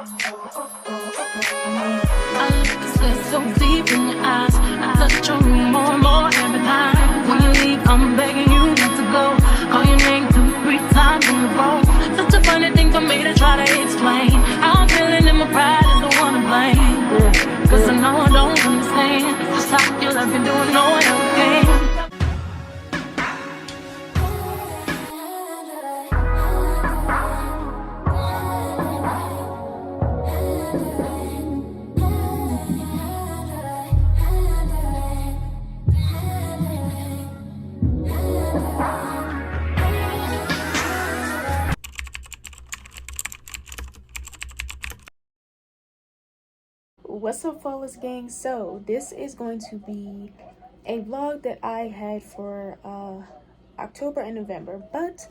I look so deep in your eyes. I touch on you more and more every time. When you leave, I'm begging you not to go. Call your name 2-3 times in a row. Such a funny thing for me to try to explain. How I'm feeling and my pride is the one to blame. Cause I know I don't understand just how I feel. I've been doing no one else can. What's up, Flawless Gang? So this is going to be a vlog that I had for October and November, but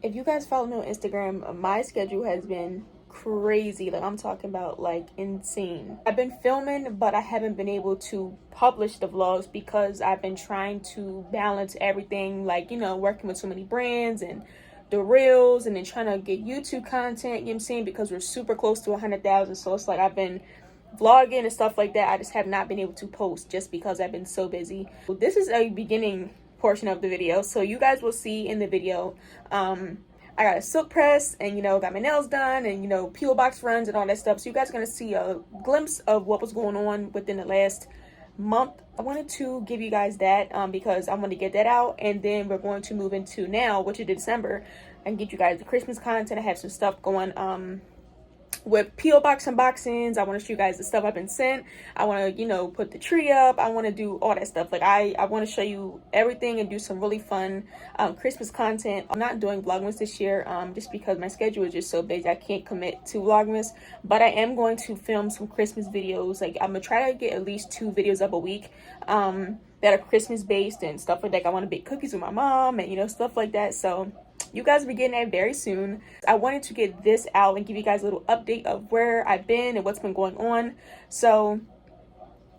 if you guys follow me on Instagram, my schedule has been crazy. Like, I'm talking about like insane. I've been filming, but I haven't been able to publish the vlogs because I've been trying to balance everything, like, you know, working with so many brands and the reels, and then trying to get YouTube content, you know what I'm saying, because we're super close to 100,000. So it's like I've been vlogging and stuff like that. I just have not been able to post just because I've been so busy. This is a beginning portion of the video, so you guys will see in the video I got a silk press and, you know, got my nails done and, you know, P.O. box runs and all that stuff. So you guys are gonna see a glimpse of what was going on within the last month. I wanted to give you guys that because I want to get that out, and then we're going to move into now, which is December, and get you guys the Christmas content. I have some stuff going with P.O. box unboxings. I want to show you guys the stuff I've been sent. I want to, you know, put the tree up. I want to do all that stuff. Like, I want to show you everything and do some really fun Christmas content. I'm not doing Vlogmas this year just because my schedule is just so busy. I can't commit to Vlogmas, but I am going to film some Christmas videos. Like, I'm gonna try to get at least 2 videos up a week that are Christmas based and stuff like that. I want to bake cookies with my mom and, you know, stuff like that. So you guys will be getting that very soon. I wanted to get this out and give you guys a little update of where I've been and what's been going on, so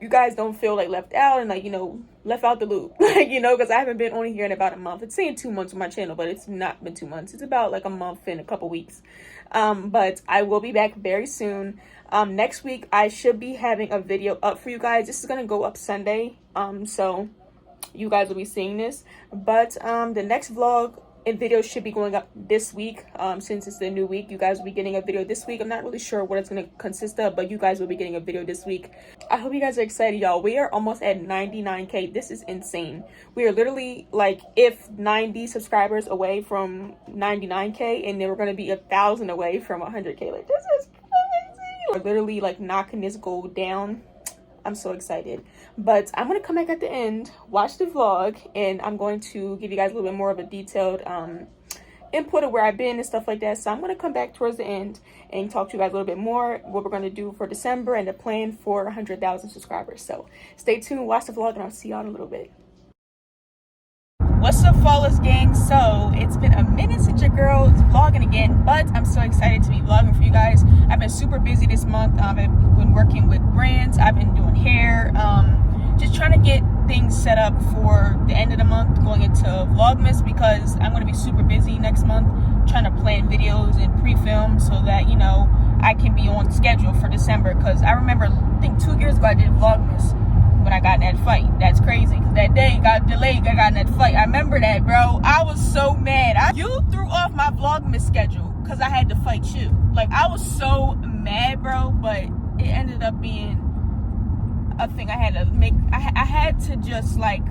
you guys don't feel like left out and, like, you know, left out the loop. Like, you know, because I haven't been on here in about a month. It's saying 2 months on my channel, but it's not been 2 months. It's about like a month and a couple weeks. But I will be back very soon. Next week I should be having a video up for you guys. This is gonna go up Sunday, so you guys will be seeing this. But the next vlog and video should be going up this week. Since it's the new week, you guys will be getting a video this week. I'm not really sure what it's going to consist of, but you guys will be getting a video this week. I hope you guys are excited, y'all. We are almost at 99k. This is insane. We are literally like, if 90 subscribers away from 99k, and then we're going to be 1,000 away from 100k. Like, this is crazy. We're literally like knocking this goal down. I'm so excited. But I'm going to come back at the end, watch the vlog, and I'm going to give you guys a little bit more of a detailed input of where I've been and stuff like that. So I'm going to come back towards the end and talk to you guys a little bit more what we're going to do for December and the plan for 100,000 subscribers. So stay tuned, watch the vlog, and I'll see y'all in a little bit. What's up, Flawless Gang? So it's been a minute since your girl is vlogging again, but I'm so excited to be vlogging for you guys. I've been super busy this month. I've been working with brands. I've been doing hair, just trying to get things set up for the end of the month going into Vlogmas, because I'm going to be super busy next month trying to plan videos and pre-film so that, you know, I can be on schedule for December. Because I remember, I think 2 years ago I did Vlogmas when I got in that fight. That's crazy, because that day got delayed. I got in that fight. I remember that, bro. I was so mad. You threw off my Vlogmas schedule because I had to fight you. Like, I was so mad, bro, but it ended up being a thing I had to make. I had to just like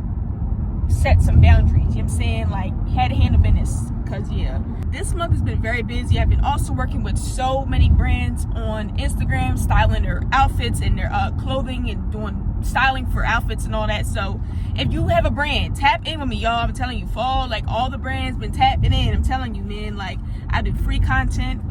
set some boundaries, you know what I'm saying? Like, had to handle business, because yeah, this month has been very busy. I've been also working with so many brands on Instagram, styling their outfits and their clothing, and doing styling for outfits and all that. So if you have a brand, tap in with me, y'all. I'm telling you, fall, like, all the brands been tapping in. I'm telling you, man, like, I do free content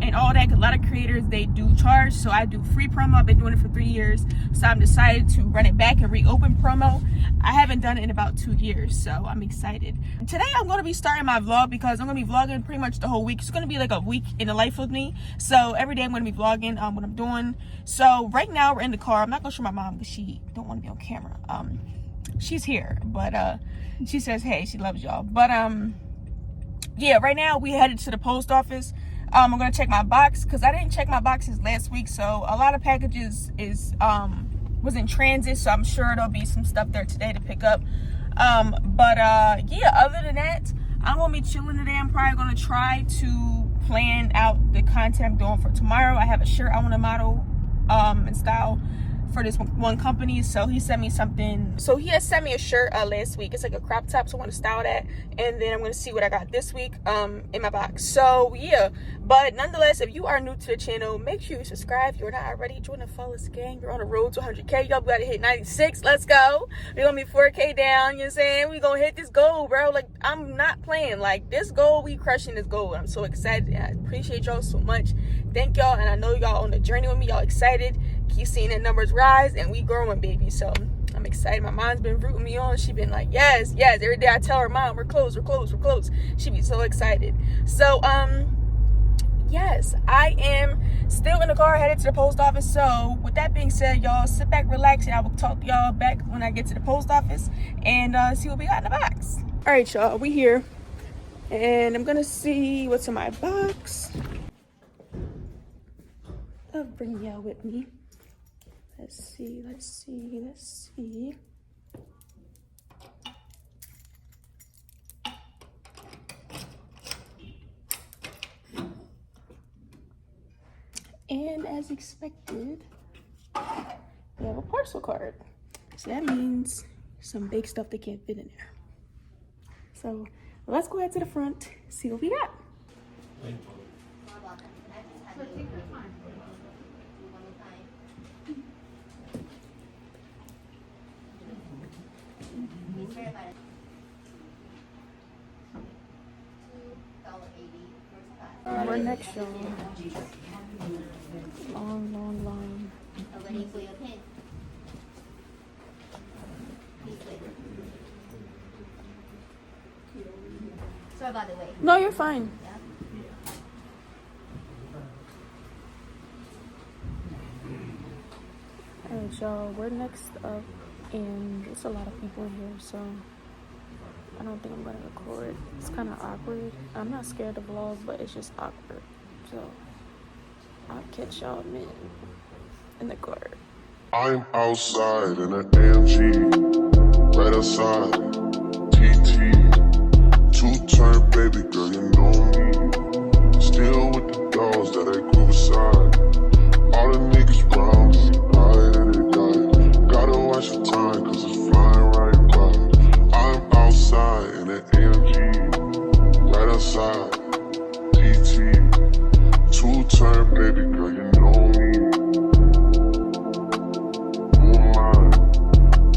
and all that. A lot of creators, they do charge, so I do free promo. I've been doing it for 3 years, so I'm decided to run it back and reopen promo. I haven't done it in about 2 years, so I'm excited. Today I'm going to be starting my vlog because I'm going to be vlogging pretty much the whole week. It's going to be like a week in the life with me, so every day I'm going to be vlogging what I'm doing. So right now we're in the car. I'm not going to show my mom because she don't want to be on camera. She's here, but she says hey, she loves y'all. But yeah, right now we headed to the post office. I'm gonna check my box because I didn't check my boxes last week, so a lot of packages was in transit, so I'm sure there'll be some stuff there today to pick up. Yeah, other than that, I'm gonna be chilling today. I'm probably gonna try to plan out the content I'm doing for tomorrow. I have a shirt I want to model and style for this one company, so he sent me something. So he has sent me a shirt last week. It's like a crop top, so I want to style that, and then I'm going to see what I got this week in my box. So yeah, but nonetheless, if you are new to the channel, make sure you subscribe. If you're not already, join the Flawless Gang. We're on the road to 100K. Y'all got to hit 96. Let's go. We're gonna be 4K down. You know what I'm saying? We're gonna hit this goal, bro. Like, I'm not playing. Like, this goal, we crushing this goal. I'm so excited. I appreciate y'all so much. Thank y'all, and I know y'all on the journey with me. Y'all excited. Keep seeing the numbers rise, and we growing, baby. So I'm excited. My mom's been rooting me on. She been like, yes. Every day I tell her, Mom, we're close. She be so excited. So yes, I am still in the car headed to the post office. So with that being said, y'all sit back, relax, and I will talk to y'all back when I get to the post office and see what we got in the box. All right, y'all, we here, and I'm gonna see what's in my box. I'll bring y'all with me. Let's see. And as expected, we have a parcel card. So that means some big stuff that can't fit in there. So let's go ahead to the front, see what we got. We're next, y'all. Long line. Sorry about the wait. No, you're fine. Alright, y'all, we're next up, and there's a lot of people here, so I don't think I'm gonna record. It's kind of awkward. I'm not scared to vlog, but it's just awkward. So I'll catch y'all in the car. I'm outside in an AMG, right outside, TT, two-turn baby girl, you know me. Still with the dogs that I grew beside. All the niggas round me, gotta watch the time, cause it's flying right by. I'm outside in an AMG, right outside, TT, two-turn baby girl, you know me.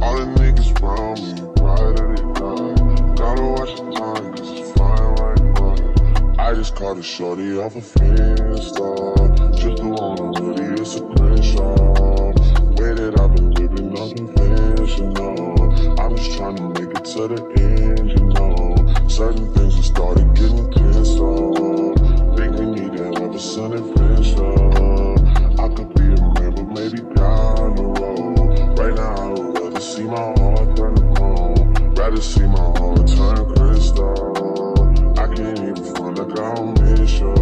All the niggas round me, right at it die. Gotta watch the time, cause it's flying right by. I just caught a shorty off a Finsta. Just the one I'm really, it's a screenshot. Way that I've been living unconventional. I'm just trying to make it to the end, you know. Certain things have started getting pissed off. Think we need to have a sun adventure. I could be a man, but maybe down the road. Right now I would rather see my heart turn to chrome. Rather see my heart turn crystal. I can't even front like I don't miss you.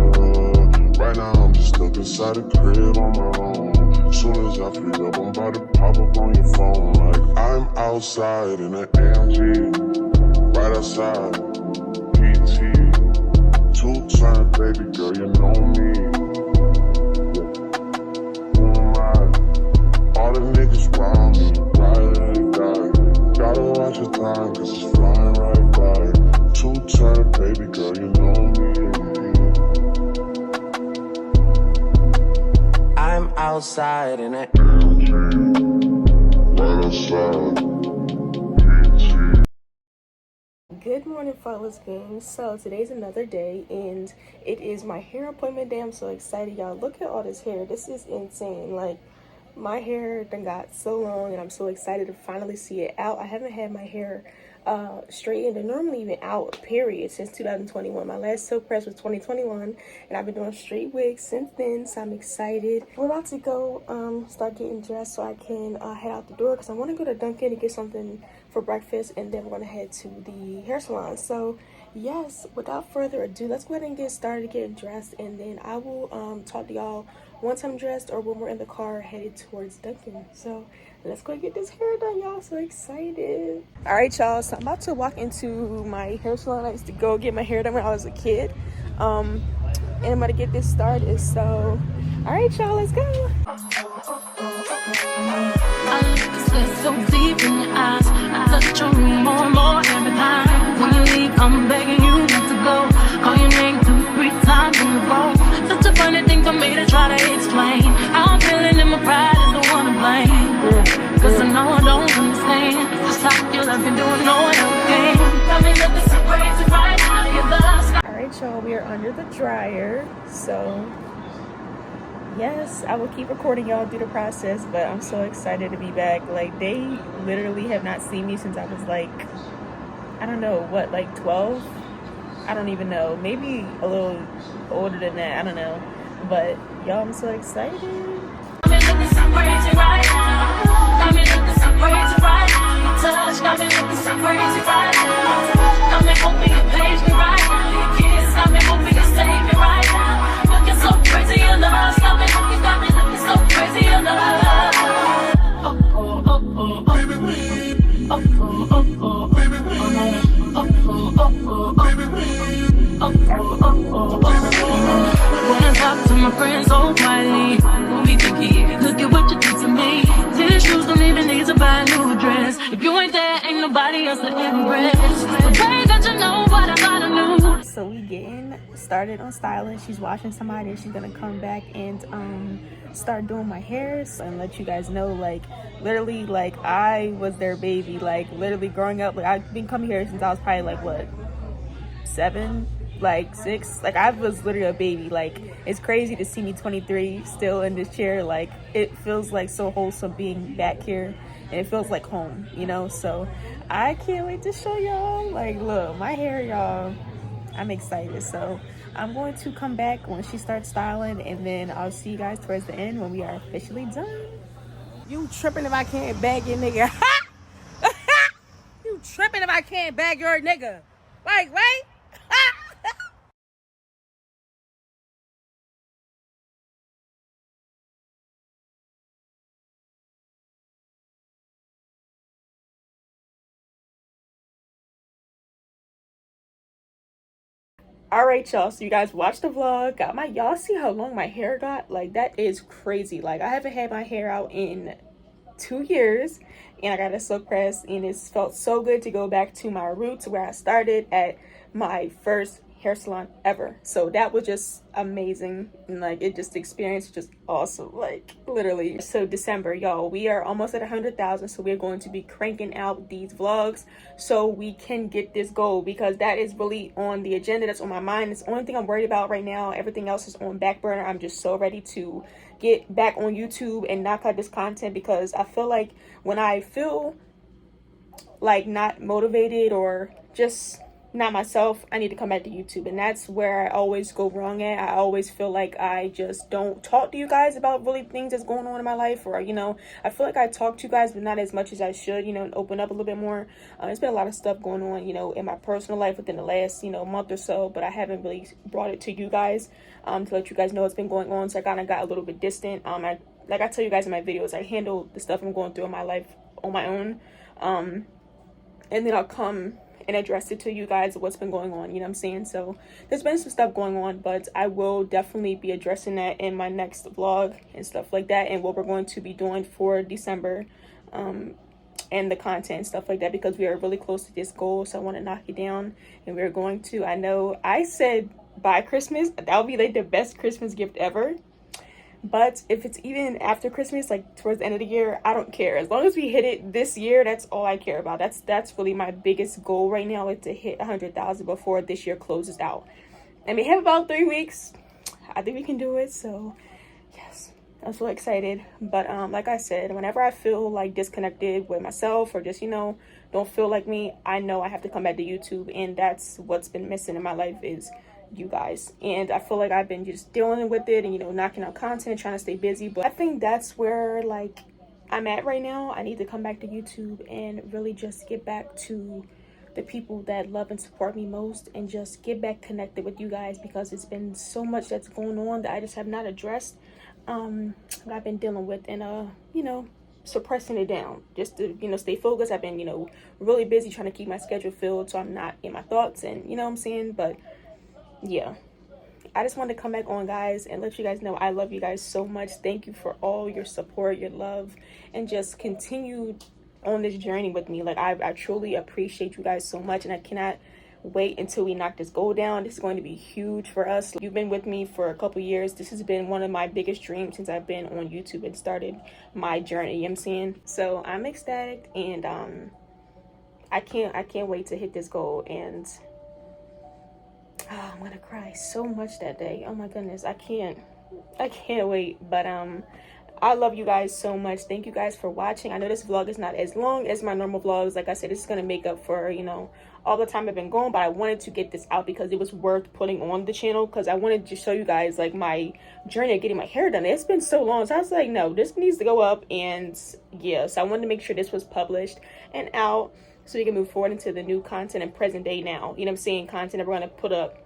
Right now I'm just stuck inside the crib on my own. Soon as I free up, I'm about to pop up on your phone. Like I'm outside in an AMG, right outside, PT, two-turn baby girl, you know me. All the niggas round me, right at it die. Gotta watch the time, cause it's flying right by. Two-turn baby girl, you know me. I'm outside in it. Right outside. Good morning, Flawless Gang. So today's another day, and it is my hair appointment day. I'm so excited, y'all. Look at all this hair. This is insane. Like, my hair done got so long, and I'm so excited to finally see it out. I haven't had my hair straightened and normally even out, period, since 2021. My last silk press was 2021, and I've been doing straight wigs since then, so I'm excited. We're about to go start getting dressed so I can head out the door, because I want to go to Dunkin' and get something for breakfast, and then we're going to head to the hair salon. So yes, without further ado, let's go ahead and get started getting dressed, and then I will talk to y'all once I'm dressed or when we're in the car headed towards Duncan. So let's go get this hair done, y'all. So excited. All right, y'all, so I'm about to walk into my hair salon. I used to go get my hair done when I was a kid, and I'm gonna get this started. So all right, y'all, let's go. I look so deep in your eyes. I touch on you more and more every time. When you leave, I'm begging you not to go. Call your name 2-3 times in a row. Such a funny thing for me to try to explain. How I'm feeling and my pride is the one to blame. Cause I know I don't understand just how you love me doing no one else can. Got me looking so crazy right now. You're the sky. All right, y'all, we are under the dryer. So yes, I will keep recording y'all through the process, but I'm so excited to be back. Like, they literally have not seen me since I was like, I don't know, what, like 12? I don't even know. Maybe a little older than that. I don't know. But y'all, I'm so excited. Got me looking so crazy right now. Got me looking so crazy right now. Your touch got me looking so crazy right now. Got me hoping you page me right now. Your kiss got me hoping you save me right now. Looking so crazy in love. Got me looking so crazy in love. Oh, oh, oh, oh, oh. Oh, oh, oh, oh. Baby, oh, oh, oh, oh. Oh, oh, oh, oh. Wanna talk to my friends so quietly. We think look at what you did to me. These shoes don't even need to buy a new dress. If you ain't there, ain't nobody else to impress. The way that you know what I gotta know. So we getting started on styling. She's watching somebody and she's gonna come back and start doing my hair and let you guys know, like, literally, like, I was their baby. Like, literally growing up, like, I've been coming here since I was probably like, what, 7, like 6. Like, I was literally a baby. Like, it's crazy to see me 23 still in this chair. Like, it feels like so wholesome being back here, and it feels like home, you know. So I can't wait to show y'all. Like, look, my hair, y'all, I'm excited. So I'm going to come back when she starts styling, and then I'll see you guys towards the end when we are officially done. You tripping if I can't bag your nigga. You tripping if I can't bag your nigga. Like, right? All right, y'all, so you guys watched the vlog. Y'all see how long my hair got? Like, that is crazy. Like, I haven't had my hair out in 2 years, and I got a silk press, and it's felt so good to go back to my roots where I started at my first hair salon ever. So that was just amazing, and like, it just, the experience was just awesome, like, literally. So December, y'all, we are almost at 100,000, so we're going to be cranking out these vlogs so we can get this goal, because that is really on the agenda. That's on my mind. It's the only thing I'm worried about right now. Everything else is on back burner. I'm just so ready to get back on YouTube and knock out this content, because I feel like when I feel like not motivated or just not myself, I need to come back to YouTube. And that's where I always go wrong at. I always feel like I just don't talk to you guys about really things that's going on in my life, or, you know, I feel like I talk to you guys but not as much as I should, you know, and open up a little bit more. There's been a lot of stuff going on, you know, in my personal life within the last, you know, month or so, but I haven't really brought it to you guys to let you guys know what's been going on. So I kind of got a little bit distant. Like I tell you guys in my videos, I handle the stuff I'm going through in my life on my own, and then I'll come and address it to you guys, what's been going on, you know what I'm saying? So there's been some stuff going on, but I will definitely be addressing that in my next vlog and stuff like that, and what we're going to be doing for December, and the content and stuff like that, because we are really close to this goal. So I want to knock it down, and we're going to, I know I said by Christmas, that would be like the best Christmas gift ever. But if it's even after Christmas, like towards the end of the year, I don't care. As long as we hit it this year, that's all I care about. That's really my biggest goal right now, is to hit 100,000 before this year closes out. And we have about 3 weeks. I think we can do it. So yes, I'm so excited. But like I said, whenever I feel like disconnected with myself, or just, you know, don't feel like me, I know I have to come back to YouTube. And that's what's been missing in my life, is you guys. And I feel like I've been just dealing with it and, you know, knocking out content, trying to stay busy. But I think that's where, like, I'm at right now. I need to come back to YouTube and really just get back to the people that love and support me most, and just get back connected with you guys, because it's been so much that's going on that I just have not addressed, that I've been dealing with, and you know, suppressing it down just to, you know, stay focused. I've been, you know, really busy trying to keep my schedule filled so I'm not in my thoughts, and you know what I'm saying. But yeah, I just wanted to come back on, guys, and let you guys know I love you guys so much. Thank you for all your support, your love, and just continue on this journey with me. Like, I truly appreciate you guys so much, and I cannot wait until we knock this goal down. This is going to be huge for us. You've been with me for a couple years. This has been one of my biggest dreams since I've been on YouTube and started my journey, you know what I'm saying? So I'm ecstatic, and I can't wait to hit this goal. And I'm gonna cry so much that day. Oh my goodness, I can't wait. But I love you guys so much. Thank you guys for watching. I know this vlog is not as long as my normal vlogs. Like I said, this is gonna make up for, you know, all the time I've been gone, but I wanted to get this out because it was worth putting on the channel, because I wanted to show you guys like my journey of getting my hair done. It's been so long, so I was like, no, this needs to go up. And yeah, so I wanted to make sure this was published and out so we can move forward into the new content and present day now, you know what I'm saying, content that we're gonna put up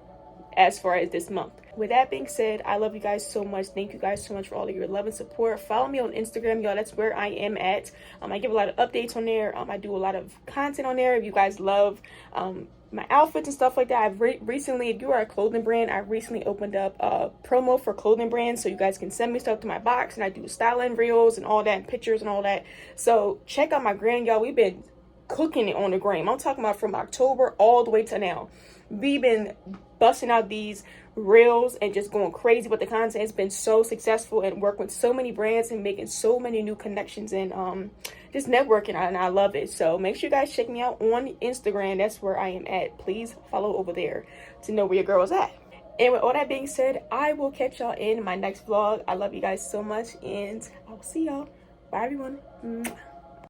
as far as this month. With that being said, I love you guys so much. Thank you guys so much for all of your love and support. Follow me on Instagram, y'all. That's where I am at. I give a lot of updates on there. I do a lot of content on there. If you guys love my outfits and stuff like that, I've recently, if you are a clothing brand, I recently opened up a promo for clothing brands, so you guys can send me stuff to my box, and I do styling reels and all that, and pictures and all that. So check out my gram, y'all. We've been cooking it on the gram. I'm talking about from October all the way to now. We've been busting out these reels and just going crazy with the content. It's been so successful, and working with so many brands and making so many new connections, and just networking, and I love it. So make sure you guys check me out on Instagram. That's where I am at. Please follow over there to know where your girl is at. And with all that being said, I will catch y'all in my next vlog. I love you guys so much, and I will see y'all. Bye, everyone. Mwah.